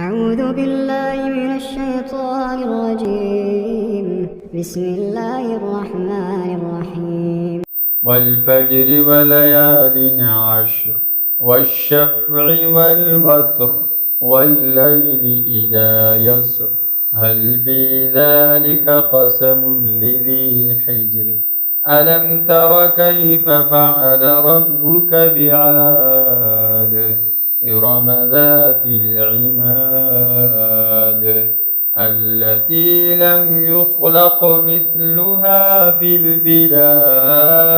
أعوذ بالله من الشيطان الرجيم. بسم الله الرحمن الرحيم. والفجر وليال عشر والشفع والوتر والليل إذا يسر هل في ذلك قسم لذي حجر ألم تر كيف فعل ربك بعاد إرم ذات العماد التي لم يخلق مثلها في البلاد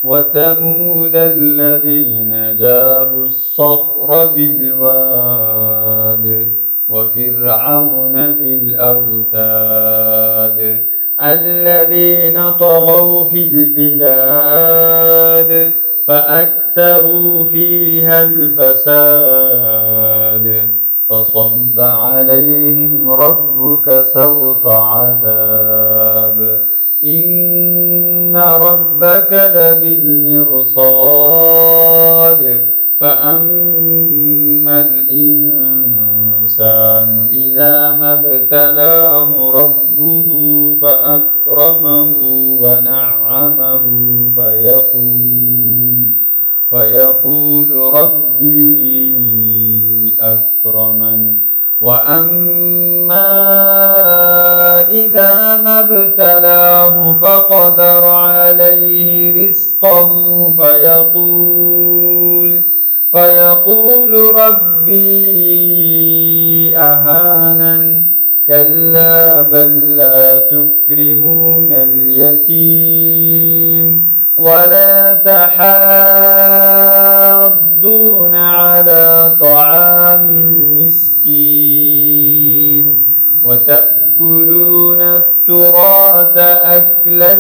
وثمود الذين جابوا الصخر بالواد وفرعون ذي الأوتاد الذين طغوا في البلاد فأكثروا فيها الفساد فصب عليهم ربك سوط عذاب إن ربك لبالمرصاد فأما الإنسان إذا ما ابتلاه ربه فأكرمه ونعمه فيقول ربي أكرمن وأما إذا ما ابتلاه فقدر عليه رزقه فيقول ربي أهانن كلا بل لا تكرمون اليتيم ولا تحاضون على طعام المسكين وتأكلون التراث أكلا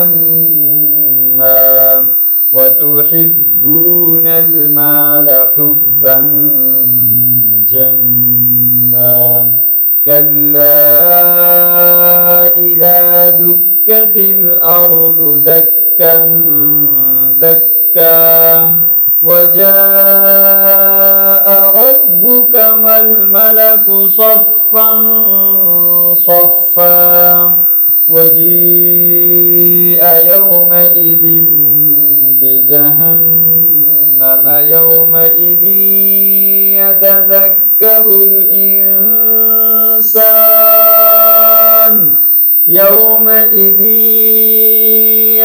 لما وتحبون المال حبا جما كلا إذا دكت الأرض دكا وجاء ربك والملك صفا صفا وجيء يومئذ بجهنم يومئذ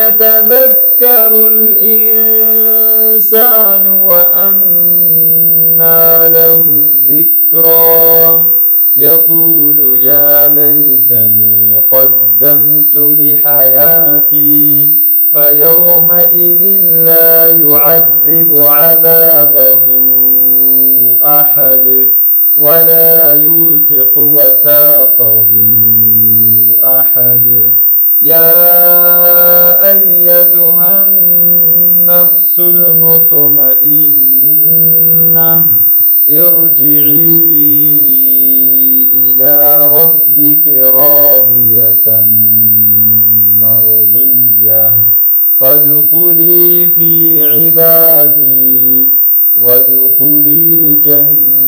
يتذكر الإنسان وأنى له الذكرى يقول يا ليتني قدمت لحياتي فيومئذ لا يعذب عذابه أحد ولا يوثق وثاقه أحد يا أيتها النفس المطمئنة ارجعي إلى ربك راضية مرضية فادخلي في عبادي وادخلي جنتي.